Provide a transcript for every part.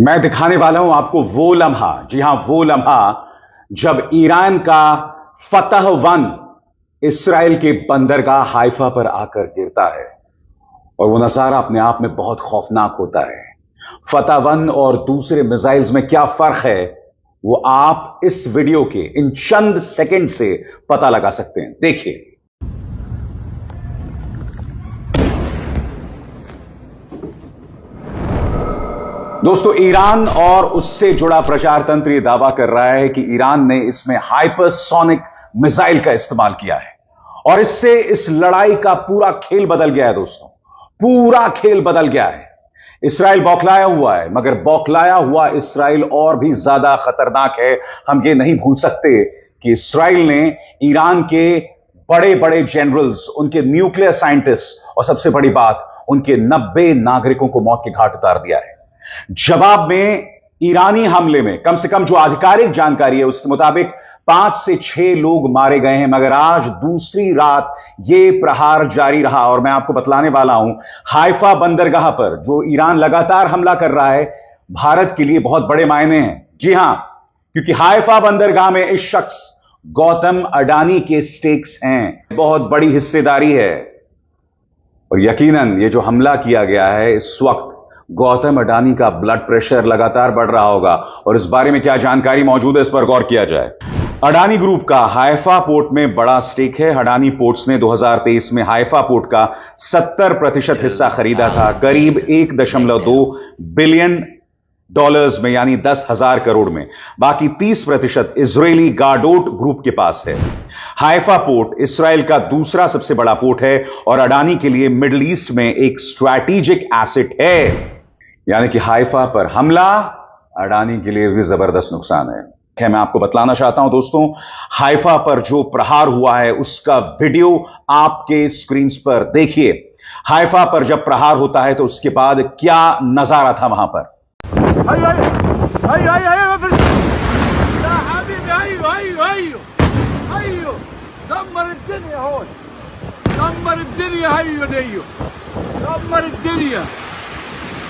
मैं दिखाने वाला हूं आपको वो लम्हा, जी हां वो लम्हा जब ईरान का फतह वन इसराइल के बंदरगाह हाइफा पर आकर गिरता है और वो नजारा अपने आप में बहुत खौफनाक होता है। फतह वन और दूसरे मिसाइल्स में क्या फर्क है वो आप इस वीडियो के इन चंद सेकंड से पता लगा सकते हैं। देखिए। दोस्तों, ईरान और उससे जुड़ा प्रचार तंत्र यह दावा कर रहा है कि ईरान ने इसमें हाइपरसोनिक मिसाइल का इस्तेमाल किया है और इससे इस लड़ाई का पूरा खेल बदल गया है। दोस्तों, पूरा खेल बदल गया है। इसराइल बौखलाया हुआ है, मगर बौखलाया हुआ इसराइल और भी ज्यादा खतरनाक है। हम ये नहीं भूल सकते कि इसराइल ने ईरान के बड़े बड़े जनरल्स, उनके न्यूक्लियर साइंटिस्ट और सबसे बड़ी बात उनके 90 नागरिकों को मौत के घाट उतार दिया है। जवाब में ईरानी हमले में कम से कम जो आधिकारिक जानकारी है उसके मुताबिक 5 से 6 लोग मारे गए हैं, मगर आज दूसरी रात यह प्रहार जारी रहा और मैं आपको बतलाने वाला हूं हाइफा बंदरगाह पर जो ईरान लगातार हमला कर रहा है भारत के लिए बहुत बड़े मायने हैं। जी हां, क्योंकि हाइफा बंदरगाह में इस शख्स गौतम अडानी के स्टेक्स हैं, बहुत बड़ी हिस्सेदारी है और यकीनन यह जो हमला किया गया है इस वक्त गौतम अडानी का ब्लड प्रेशर लगातार बढ़ रहा होगा और इस बारे में क्या जानकारी मौजूद है इस पर गौर किया जाए। अडानी ग्रुप का हाइफा पोर्ट में बड़ा स्टेक है। अडानी पोर्ट्स ने 2023 में हाइफा पोर्ट का 70% हिस्सा खरीदा था, करीब 1.2 बिलियन डॉलर्स में, यानी 10,000 करोड़ में। बाकी 30% इजरायली गाडोट ग्रुप के पास है। हाइफा पोर्ट इसराइल का दूसरा सबसे बड़ा पोर्ट है और अडानी के लिए मिडिल ईस्ट में एक स्ट्रैटेजिक एसेट है। यानी कि हाइफा पर हमला अडानी के लिए भी जबरदस्त नुकसान है। मैं आपको बतलाना चाहता हूं दोस्तों, हाइफा पर जो प्रहार हुआ है उसका वीडियो आपके स्क्रीन पर देखिए। हाइफा पर जब प्रहार होता है तो उसके बाद क्या नजारा था वहां पर।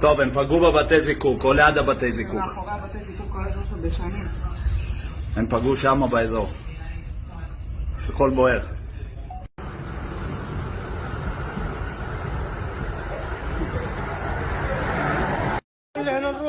טוב, הם פגעו בבתי זיקוק, או ליד הבתי זיקוק. מאחורי הבתי זיקוק כל האזור של בשנים. הם פגעו שם באזור. הכל בוער.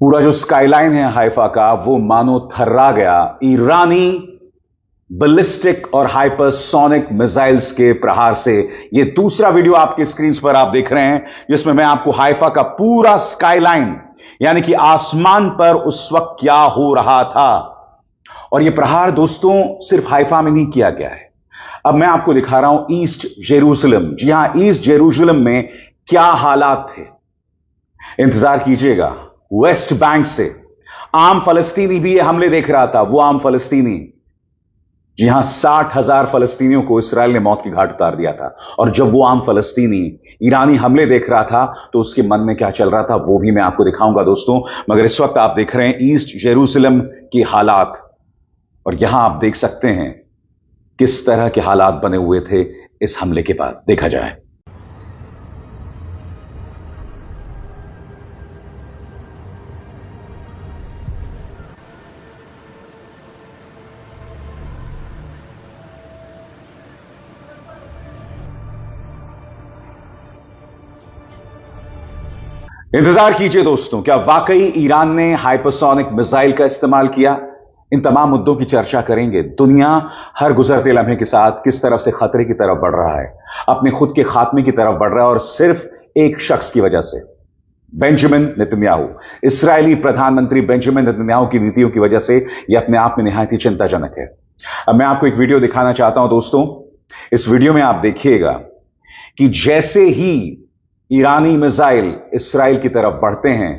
पूरा जो स्काईलाइन है हाइफा का वो मानो थर्रा गया ईरानी बैलिस्टिक और हाइपरसोनिक मिसाइल्स के प्रहार से। ये दूसरा वीडियो आपकी स्क्रीन पर आप देख रहे हैं जिसमें मैं आपको हाइफा का पूरा स्काईलाइन यानी कि आसमान पर उस वक्त क्या हो रहा था। और यह प्रहार दोस्तों सिर्फ हाइफा में नहीं किया गया है। अब मैं आपको दिखा रहा हूं ईस्ट जेरूसलम। जी हां, ईस्ट जेरूसलम में क्या हालात थे, इंतजार कीजिएगा। वेस्ट बैंक से आम फलस्तीनी भी ये हमले देख रहा था। वो आम फलस्तीनी, जी हां, 60,000 फलस्तीनियों को इसराइल ने मौत की घाट उतार दिया था। और जब वो आम फलस्तीनी ईरानी हमले देख रहा था तो उसके मन में क्या चल रहा था वो भी मैं आपको दिखाऊंगा दोस्तों। मगर इस वक्त आप देख रहे हैं ईस्ट जेरूसलम की हालात और यहां आप देख सकते हैं किस तरह के हालात बने हुए थे इस हमले के बाद। देखा जाए। इंतजार कीजिए दोस्तों, क्या वाकई ईरान ने हाइपरसोनिक मिसाइल का इस्तेमाल किया? इन तमाम मुद्दों की चर्चा करेंगे। दुनिया हर गुजरते लम्हे के साथ किस तरफ से खतरे की तरफ बढ़ रहा है, अपने खुद के खात्मे की तरफ बढ़ रहा है और सिर्फ एक शख्स की वजह से, बेंजामिन नेतन्याहू। इस्राएली प्रधानमंत्री बेंजामिन नेतन्याहू की नीतियों की वजह से यह अपने आप में निहायत ही चिंताजनक है। अब मैं आपको एक वीडियो दिखाना चाहता हूं दोस्तों। इस वीडियो में आप देखिएगा कि जैसे ही ईरानी मिसाइल इसराइल की तरफ बढ़ते हैं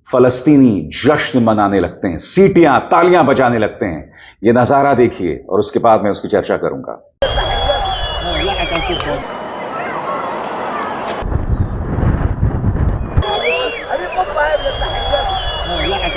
फलस्तीनी जश्न मनाने लगते हैं, सीटियां तालियां बजाने लगते हैं। यह नजारा देखिए और उसके बाद मैं उसकी चर्चा करूंगा।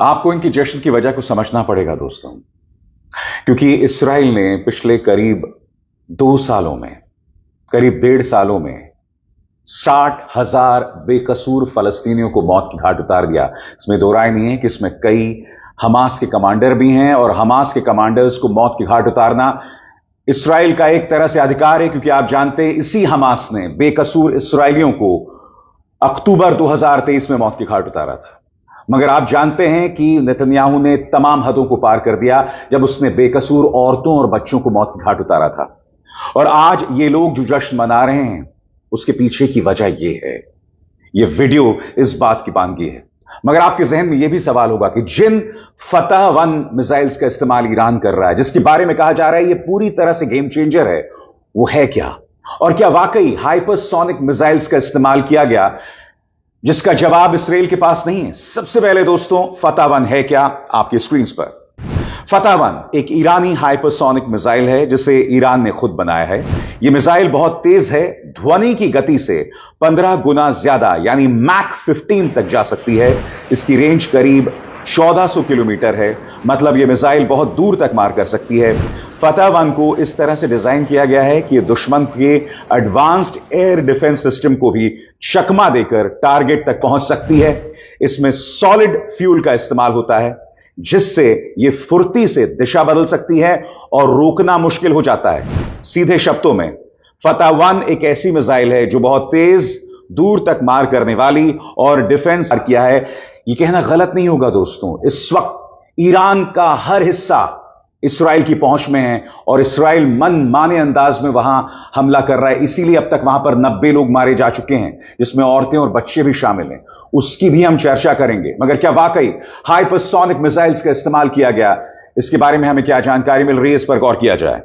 आपको इनकी जश्न की वजह को समझना पड़ेगा दोस्तों, क्योंकि इसराइल ने पिछले करीब 2 सालों में, करीब 1.5 सालों में 60,000 बेकसूर फलस्तीनियों को मौत की घाट उतार दिया। इसमें दो राय नहीं है कि इसमें कई हमास के कमांडर भी हैं, और हमास के कमांडर्स को मौत की घाट उतारना इसराइल का एक तरह से अधिकार है, क्योंकि आप जानते हैं इसी हमास ने बेकसूर इसराइलियों को अक्टूबर 2023 में मौत की घाट उतारा था। मगर आप जानते हैं कि नेतन्याहू ने तमाम हदों को पार कर दिया जब उसने बेकसूर औरतों और बच्चों को मौत की घाट उतारा था। और आज ये लोग जो जश्न मना रहे हैं उसके पीछे की वजह यह है, यह वीडियो इस बात की बानगी है। मगर आपके जहन में यह भी सवाल होगा कि जिन फतह 1 मिसाइल्स का इस्तेमाल ईरान कर रहा है, जिसके बारे में कहा जा रहा है यह पूरी तरह से गेम चेंजर है, वो है क्या? और क्या वाकई हाइपरसोनिक मिसाइल्स का इस्तेमाल किया गया, जिसका जवाब इसराइल के पास नहीं है? सबसे पहले दोस्तों, फतह 1 है क्या? आपकी स्क्रीन पर फतह 1 एक ईरानी हाइपरसोनिक मिसाइल है जिसे ईरान ने खुद बनाया है। यह मिसाइल बहुत तेज है, ध्वनि की गति से 15 गुना ज्यादा यानी मैक 15 तक जा सकती है। इसकी रेंज करीब 1400 किलोमीटर है, मतलब यह मिसाइल बहुत दूर तक मार कर सकती है। फतह 1 को इस तरह से डिजाइन किया गया है कि यह दुश्मन के एडवांस्ड एयर डिफेंस सिस्टम को भी चकमा देकर टारगेट तक पहुंच सकती है। इसमें सॉलिड फ्यूल का इस्तेमाल होता है, जिससे यह फुर्ती से दिशा बदल सकती है और रोकना मुश्किल हो जाता है। सीधे शब्दों में, फतह 1 एक ऐसी मिसाइल है जो बहुत तेज, दूर तक मार करने वाली और डिफेंस किया है। यह कहना गलत नहीं होगा दोस्तों, इस वक्त ईरान का हर हिस्सा इसराइल की पहुंच में है और इसराइल मन माने अंदाज में वहां हमला कर रहा है। इसीलिए अब तक वहां पर 90 लोग मारे जा चुके हैं, जिसमें औरतें और बच्चे भी शामिल हैं। उसकी भी हम चर्चा करेंगे। मगर क्या वाकई हाइपरसोनिक मिसाइल्स का इस्तेमाल किया गया, इसके बारे में हमें क्या जानकारी मिल रही है, इस पर गौर किया जाए।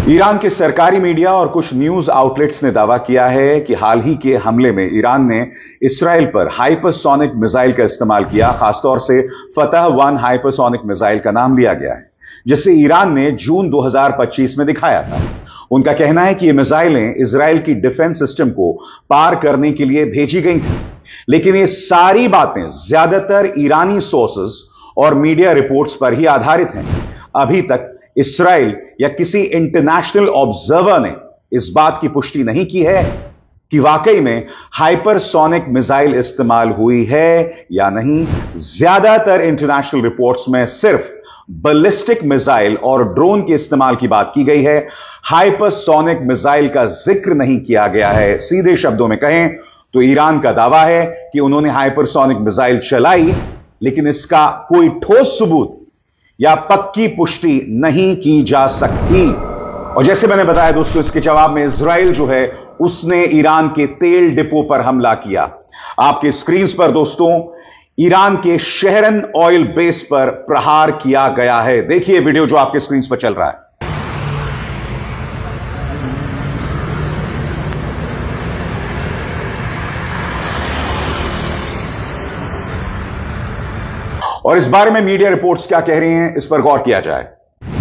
ईरान के सरकारी मीडिया और कुछ न्यूज आउटलेट्स ने दावा किया है कि हाल ही के हमले में ईरान ने इसराइल पर हाइपरसोनिक मिसाइल का इस्तेमाल किया। खासतौर से फतह 1 हाइपरसोनिक मिसाइल का नाम लिया गया है, जिसे ईरान ने जून 2025 में दिखाया था। उनका कहना है कि ये मिसाइलें इजराइल की डिफेंस सिस्टम को पार करने के लिए भेजी गई थी, लेकिन ये सारी बातें ज्यादातर ईरानी सोर्सेज और मीडिया रिपोर्ट्स पर ही आधारित हैं। अभी तक इसराइल या किसी इंटरनेशनल ऑब्जर्वर ने इस बात की पुष्टि नहीं की है कि वाकई में हाइपरसोनिक मिसाइल इस्तेमाल हुई है या नहीं। ज्यादातर इंटरनेशनल रिपोर्ट्स में सिर्फ बैलिस्टिक मिसाइल और ड्रोन के इस्तेमाल की बात की गई है। हाइपरसोनिक मिसाइल का जिक्र नहीं किया गया है। सीधे शब्दों में कहें तो ईरान का दावा है कि उन्होंने हाइपरसोनिक मिसाइल चलाई, लेकिन इसका कोई ठोस सबूत या पक्की पुष्टि नहीं की जा सकती। और जैसे मैंने बताया दोस्तों, इसके जवाब में इजराइल जो है उसने ईरान के तेल डिपो पर हमला किया। आपके स्क्रीन पर दोस्तों ईरान के शहरन ऑयल बेस पर प्रहार किया गया है। देखिए वीडियो जो आपके स्क्रीन पर चल रहा है। और इस बारे में मीडिया रिपोर्ट्स क्या कह रही हैं, इस पर गौर किया जाए।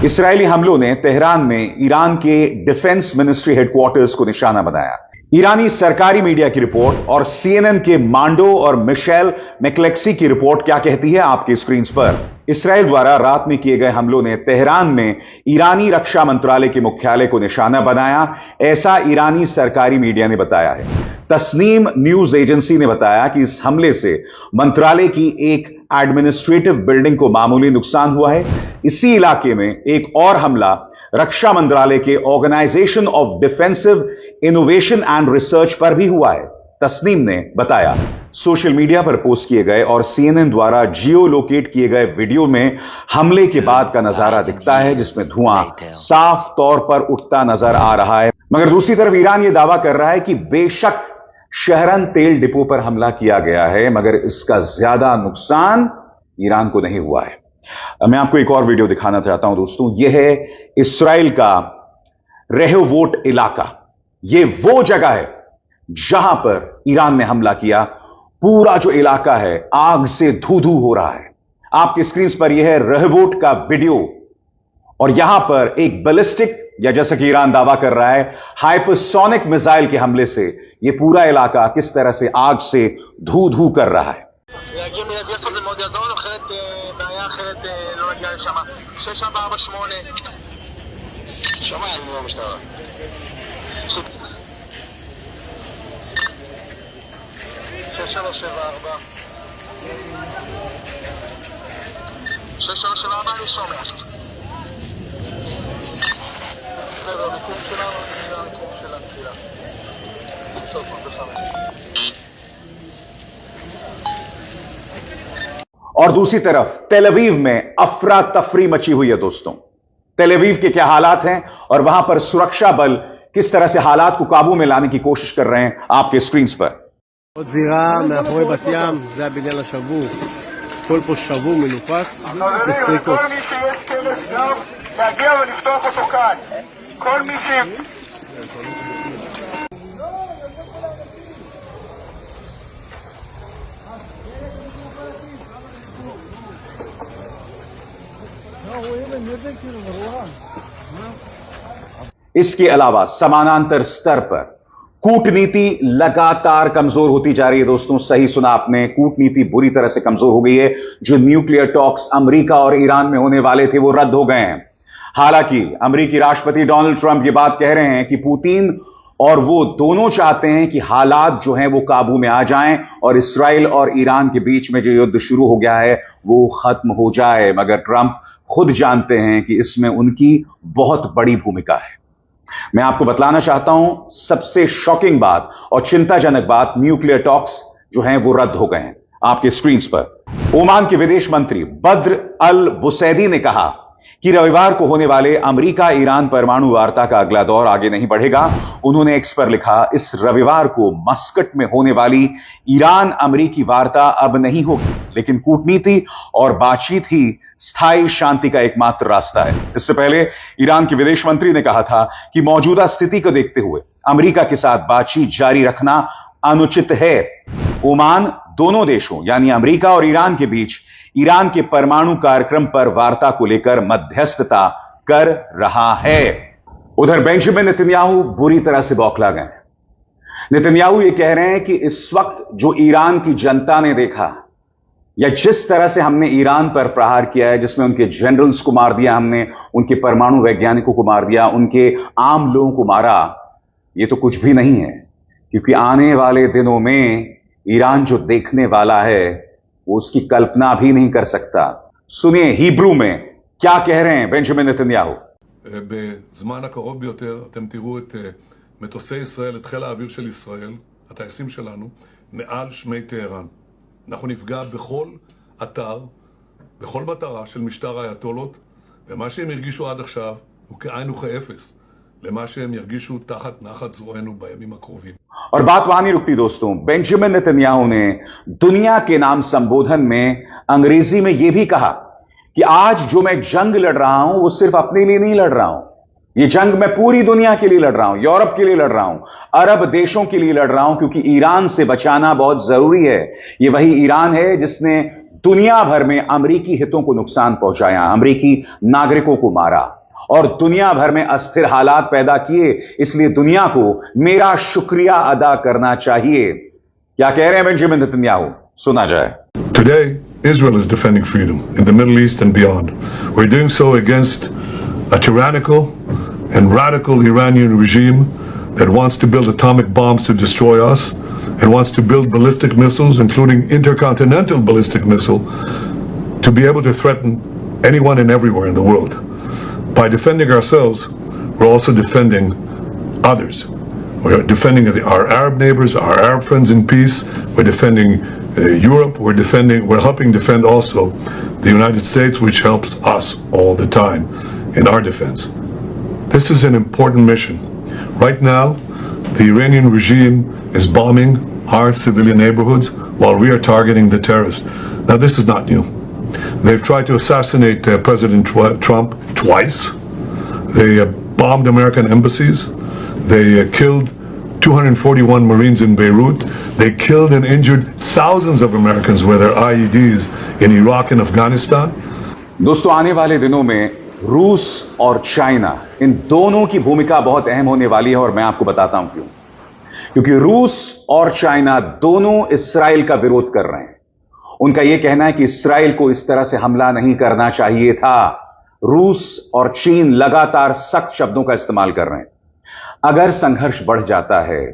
इस्राएली हमलों ने तेहरान में ईरान के डिफेंस मिनिस्ट्री हेडक्वार्टर्स को निशाना बनाया। ईरानी सरकारी मीडिया की रिपोर्ट और सीएनएन के मांडो और मिशेल मैक्लेक्सी की रिपोर्ट क्या कहती है आपकी स्क्रीन पर। इसराइल द्वारा रात में किए गए हमलों ने तेहरान में ईरानी रक्षा मंत्रालय के मुख्यालय को निशाना बनाया, ऐसा ईरानी सरकारी मीडिया ने बताया है। तस्नीम न्यूज एजेंसी ने बताया कि इस हमले से मंत्रालय की एक एडमिनिस्ट्रेटिव बिल्डिंग को मामूली नुकसान हुआ है। इसी इलाके में एक और हमला रक्षा मंत्रालय के organisation of defensive innovation and research पर भी हुआ है। तस्नीम ने बताया, सोशल मीडिया पर पोस्ट किए गए और CNN द्वारा जियो लोकेट किए गए वीडियो में हमले के बाद का नजारा दिखता है, जिसमें धुआं साफ तौर पर उठता नजर आ रहा है। मगर दूसरी तरफ ईरान यह दावा कर रहा है कि बेशक शहरन तेल डिपो पर हमला किया गया है, मगर इसका ज्यादा नुकसान ईरान को नहीं हुआ है। मैं आपको एक और वीडियो दिखाना चाहता हूं दोस्तों। यह है इस्राएल का रेहोवोट इलाका। यह वो जगह है जहां पर ईरान ने हमला किया। पूरा जो इलाका है आग से धू धू हो रहा है। आपकी स्क्रीन पर यह है रेहोवोट का वीडियो, और यहां पर एक बैलिस्टिक, या जैसा कि ईरान दावा कर रहा है हाइपरसोनिक मिसाइल के हमले से यह पूरा इलाका किस तरह से आग से धू धू कर रहा है। और दूसरी तरफ तेल अवीव में अफरा तफरी मची हुई है दोस्तों। तेल अवीव के क्या हालात हैं और वहां पर सुरक्षा बल किस तरह से हालात को काबू में लाने की कोशिश कर रहे हैं, आपके स्क्रीन पर। עוד זירה מאחורי בת ים, זה הבניין השבור. כל פה שבור מנופץ בסריקות. כל מי שיש כבש גב, להגיע ולפתוח אותו כאן. כל מי ש... इसके अलावा समानांतर स्तर पर कूटनीति लगातार कमजोर होती जा रही है दोस्तों। सही सुना आपने, कूटनीति बुरी तरह से कमजोर हो गई है। जो न्यूक्लियर टॉक्स अमेरिका और ईरान में होने वाले थे वो रद्द हो गए हैं। हालांकि अमेरिकी राष्ट्रपति डोनाल्ड ट्रंप ये बात कह रहे हैं कि पुतिन और वो दोनों चाहते हैं कि हालात जो हैं वो काबू में आ जाएं और इसराइल और ईरान के बीच में जो युद्ध शुरू हो गया है वो खत्म हो जाए। मगर ट्रंप खुद जानते हैं कि इसमें उनकी बहुत बड़ी भूमिका है। मैं आपको बतलाना चाहता हूं सबसे शॉकिंग बात और चिंताजनक बात, न्यूक्लियर टॉक्स जो हैं वो रद्द हो गए हैं। आपके स्क्रीन पर ओमान के विदेश मंत्री बद्र अल बुसैदी ने कहा कि रविवार को होने वाले अमेरिका ईरान परमाणु वार्ता का अगला दौर आगे नहीं बढ़ेगा। उन्होंने एक्स पर लिखा, इस रविवार को मस्कट में होने वाली ईरान अमेरिकी वार्ता अब नहीं होगी, लेकिन कूटनीति और बातचीत ही स्थायी शांति का एकमात्र रास्ता है। इससे पहले ईरान के विदेश मंत्री ने कहा था कि मौजूदा स्थिति को देखते हुए अमेरिका के साथ बातचीत जारी रखना अनुचित है। ओमान दोनों देशों यानी अमेरिका और ईरान के बीच ईरान के परमाणु कार्यक्रम पर वार्ता को लेकर मध्यस्थता कर रहा है। उधर बेंजामिन नेतन्याहू बुरी तरह से बौखला गए। नेतन्याहू ये कह रहे हैं कि इस वक्त जो ईरान की जनता ने देखा, या जिस तरह से हमने ईरान पर प्रहार किया है, जिसमें उनके जनरल्स को मार दिया, हमने उनके परमाणु वैज्ञानिकों को मार दिया, उनके आम लोगों को मारा, ये तो कुछ भी नहीं है। क्योंकि आने वाले दिनों में ईरान जो देखने वाला है वो उसकी कल्पना भी नहीं कर सकता। सुनिए हिब्रू में क्या कह रहे हैं बेंजामिन नेतन्याहू। בזמן הקרוב ביותר אתם תראו את מטוסי ישראל, את חיל האוויר של ישראל, הטייסים שלנו, מעל שמי טהרן. אנחנו נפגע בכל אתר, בכל מטרה של משטר האייתולות, ומה שהם הרגישו עד עכשיו הוא כאין וכאפס למה שהם ירגישו תחת נחת זרוענו בימים הקרובים. और बात वहां नहीं रुकती दोस्तों। बेंजामिन नेतन्याहू ने दुनिया के नाम संबोधन में अंग्रेजी में यह भी कहा कि आज जो मैं जंग लड़ रहा हूं वो सिर्फ अपने लिए नहीं लड़ रहा हूं, ये जंग मैं पूरी दुनिया के लिए लड़ रहा हूं, यूरोप के लिए लड़ रहा हूं, अरब देशों के लिए लड़ रहा हूं, क्योंकि ईरान से बचाना बहुत जरूरी है। ये वही ईरान है जिसने दुनिया भर में अमेरिकी हितों को नुकसान पहुंचाया, अमेरिकी नागरिकों को मारा और दुनिया भर में अस्थिर हालात पैदा किए। इसलिए दुनिया को मेरा शुक्रिया अदा करना चाहिए। क्या कह रहे हैं बेंजामिन नेतन्याहू, सुना जाए। Today, Israel is defending freedom in the Middle East and beyond. We're doing so against a tyrannical and radical Iranian regime that wants to build atomic bombs to destroy us and wants to build ballistic missiles, including intercontinental ballistic missile, to be able to threaten anyone and everywhere in the world. By defending ourselves, we're also defending others. We're defending our Arab neighbors, our Arab friends in peace. We're defending Europe. We're helping defend also the United States, which helps us all the time in our defense. This is an important mission. Right now, the Iranian regime is bombing our civilian neighborhoods while we are targeting the terrorists. Now, this is not new. They've tried to assassinate President Trump twice. They bombed American embassies. They killed 241 Marines in Beirut. They killed and injured thousands of Americans with their IEDs in Iraq and Afghanistan. दोस्तों, आने वाले दिनों में रूस और China, इन दोनों की भूमिका बहुत अहम होने वाली है और मैं आपको बताता हूं क्यों। क्योंकि रूस और चाइना दोनों इस्राइल का विरोध कर रहे हैं। उनका यह कहना है कि इस्राइल को इस तरह से हमला नहीं करना चाहिए था। रूस और चीन लगातार सख्त शब्दों का इस्तेमाल कर रहे हैं। अगर संघर्ष बढ़ जाता है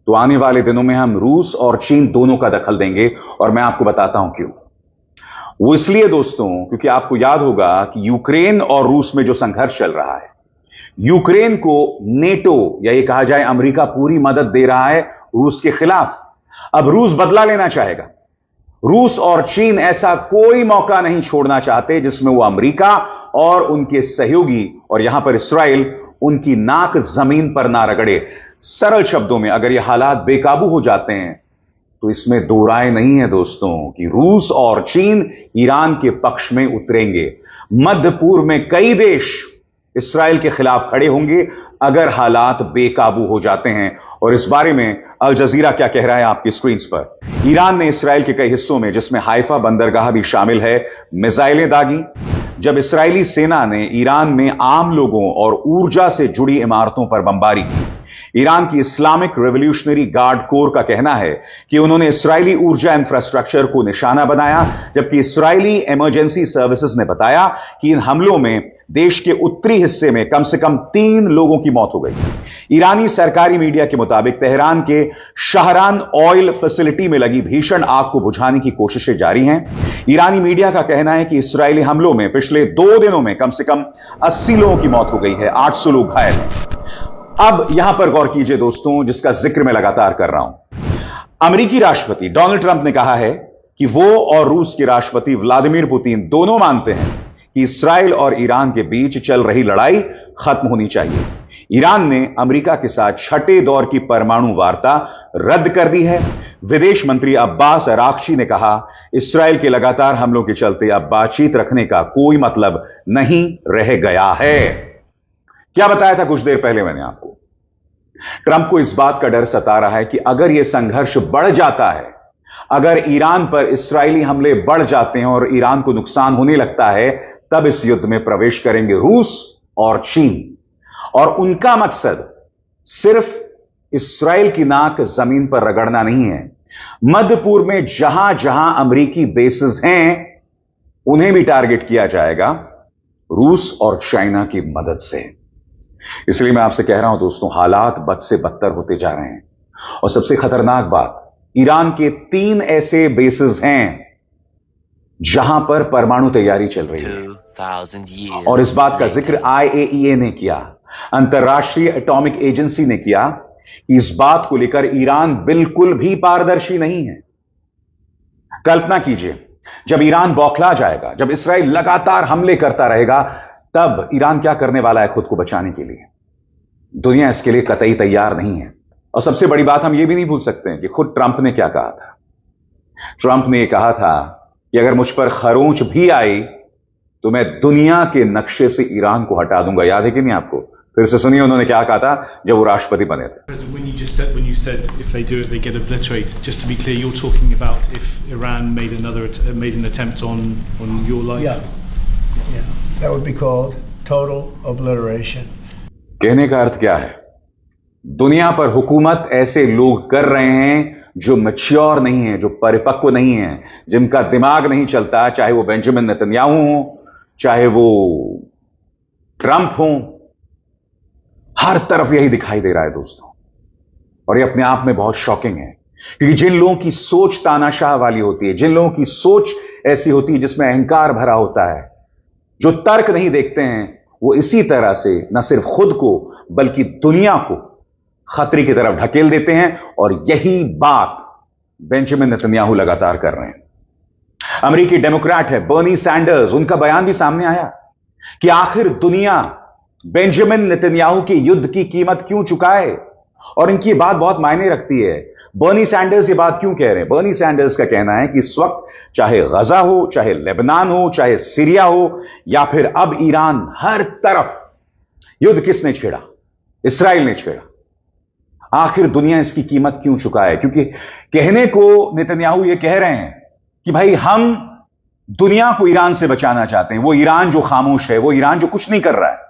तो आने वाले दिनों में हम रूस और चीन दोनों का दखल देंगे और मैं आपको बताता हूं क्यों। वो इसलिए दोस्तों, क्योंकि आपको याद होगा कि यूक्रेन और रूस में जो संघर्ष चल रहा है, यूक्रेन को नेटो या ये कहा जाए अमेरिका पूरी मदद दे रहा है रूस के खिलाफ। अब रूस बदला लेना चाहेगा। रूस और चीन ऐसा कोई मौका नहीं छोड़ना चाहते जिसमें वो अमेरिका और उनके सहयोगी और यहां पर इस्राइल उनकी नाक जमीन पर ना रगड़े। सरल शब्दों में, अगर ये हालात बेकाबू हो जाते हैं तो इसमें दो राय नहीं है दोस्तों कि रूस और चीन ईरान के पक्ष में उतरेंगे। मध्य पूर्व में कई देश इस्राइल के खिलाफ खड़े होंगे अगर हालात बेकाबू हो जाते हैं। और इस बारे में अल जजीरा क्या कह रहा है आपकी स्क्रीन पर। ईरान ने इस्राइल के कई हिस्सों में, जिसमें हाइफा बंदरगाह भी शामिल है, मिसाइलें दागी। जब इस्राएली सेना ने ईरान में आम लोगों और ऊर्जा से जुड़ी इमारतों पर बमबारी की। ईरान की इस्लामिक रेवोल्यूशनरी गार्ड कोर का कहना है कि उन्होंने इस्राएली ऊर्जा इंफ्रास्ट्रक्चर को निशाना बनाया, जबकि इस्राएली इमरजेंसी सर्विसेज ने बताया कि इन हमलों में देश के उत्तरी हिस्से में कम से कम 3 लोगों की मौत हो गई। ईरानी सरकारी मीडिया के मुताबिक तेहरान के शहरान ऑयल फैसिलिटी में लगी भीषण आग को बुझाने की कोशिशें जारी हैं। ईरानी मीडिया का कहना है कि इस्राएली हमलों में पिछले 2 दिनों में कम से कम 80 लोगों की मौत हो गई है, 800 लोग घायल हैं। अब यहां पर गौर कीजिए दोस्तों, जिसका जिक्र मैं लगातार कर रहा हूं। अमेरिकी राष्ट्रपति डोनाल्ड ट्रंप ने कहा है कि वो और रूस के राष्ट्रपति व्लादिमीर पुतिन दोनों मानते हैं कि इस्राएल और ईरान के बीच चल रही लड़ाई खत्म होनी चाहिए। ईरान ने अमेरिका के साथ छठे दौर की परमाणु वार्ता रद्द कर दी है। विदेश मंत्री अब्बास अराक्ची ने कहा, इस्राएल के लगातार हमलों के चलते अब बातचीत रखने का कोई मतलब नहीं रह गया है। क्या बताया था कुछ देर पहले मैंने आपको? ट्रंप को इस बात का डर सता रहा है कि अगर यह संघर्ष बढ़ जाता है, अगर ईरान पर इस्राएली हमले बढ़ जाते हैं और ईरान को नुकसान होने लगता है, तब इस युद्ध में प्रवेश करेंगे रूस और चीन। और उनका मकसद सिर्फ इस्राएल की नाक जमीन पर रगड़ना नहीं है। मध्य पूर्व में जहां जहां अमेरिकी बेसेस हैं, उन्हें भी टारगेट किया जाएगा रूस और चाइना की मदद से। इसलिए मैं आपसे कह रहा हूं दोस्तों, हालात बद से बदतर होते जा रहे हैं। और सबसे खतरनाक बात, ईरान के 3 ऐसे बेसेस हैं जहां पर परमाणु तैयारी चल रही है। और इस बात का जिक्र IAEA ने किया, अंतर्राष्ट्रीय एटॉमिक एजेंसी ने किया कि इस बात को लेकर ईरान बिल्कुल भी पारदर्शी नहीं है। कल्पना कीजिए, जब ईरान बौखला जाएगा, जब इस्राएल लगातार हमले करता रहेगा, तब ईरान क्या करने वाला है खुद को बचाने के लिए? दुनिया इसके लिए कतई तैयार नहीं है। और सबसे बड़ी बात, हम यह भी नहीं भूल सकते हैं कि खुद ट्रंप ने क्या कहा था। ट्रंप ने यह कहा था कि अगर मुझ पर खरोंच भी आई तो मैं दुनिया के नक्शे से ईरान को हटा दूंगा। याद है कि नहीं आपको? फिर से सुनिए उन्होंने क्या कहा था जब वो राष्ट्रपति बने थे। When you said if they do it, they get obliterated. Just to be clear, you're talking about if Iran made an attempt on your life. Yeah, that would be called total obliteration. कहने का अर्थ क्या है? दुनिया पर हुकूमत ऐसे लोग कर रहे हैं जो मैच्योर नहीं है, जो परिपक्व नहीं है, जिनका दिमाग नहीं चलता, चाहे वो बेंजामिन नेतन्याहू हो, चाहे वो ट्रंप हो। हर तरफ यही दिखाई दे रहा है दोस्तों। और ये अपने आप में बहुत शॉकिंग है, क्योंकि जिन लोगों की सोच तानाशाह वाली होती है, जिन लोगों की सोच ऐसी होती है जिसमें अहंकार भरा होता है, जो तर्क नहीं देखते हैं, वो इसी तरह से न सिर्फ खुद को बल्कि दुनिया को खतरे की तरफ ढकेल देते हैं और यही बात बेंजामिन नेतन्याहू लगातार कर रहे हैं। अमेरिकी डेमोक्रेट है बर्नी सैंडर्स, उनका बयान भी सामने आया कि आखिर दुनिया बेंजामिन नेतन्याहू के युद्ध की कीमत क्यों चुकाए, और इनकी बात बहुत मायने रखती है। बर्नी सैंडर्स ये बात क्यों कह रहे हैं? बर्नी सैंडर्स का कहना है कि इस वक्त चाहे गजा हो, चाहे लेबनान हो, चाहे सीरिया हो, या फिर अब ईरान, हर तरफ युद्ध किसने छेड़ा? इस्राएल ने छेड़ा। आखिर दुनिया इसकी कीमत क्यों चुकाए? क्योंकि कहने को नेतन्याहू ये कह रहे हैं कि भाई हम दुनिया को ईरान से बचाना चाहते हैं, वो ईरान जो खामोश है, वो ईरान जो कुछ नहीं कर रहा है।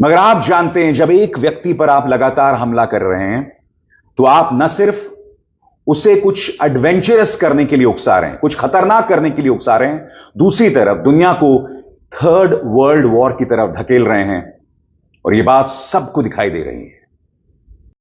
मगर आप जानते हैं जब एक व्यक्ति पर आप लगातार हमला कर रहे हैं तो आप न सिर्फ उसे कुछ एडवेंचरस करने के लिए उकसा रहे हैं, कुछ खतरनाक करने के लिए उकसा रहे हैं, दूसरी तरफ दुनिया को थर्ड वर्ल्ड वॉर की तरफ ढकेल रहे हैं, और यह बात सबको दिखाई दे रही है।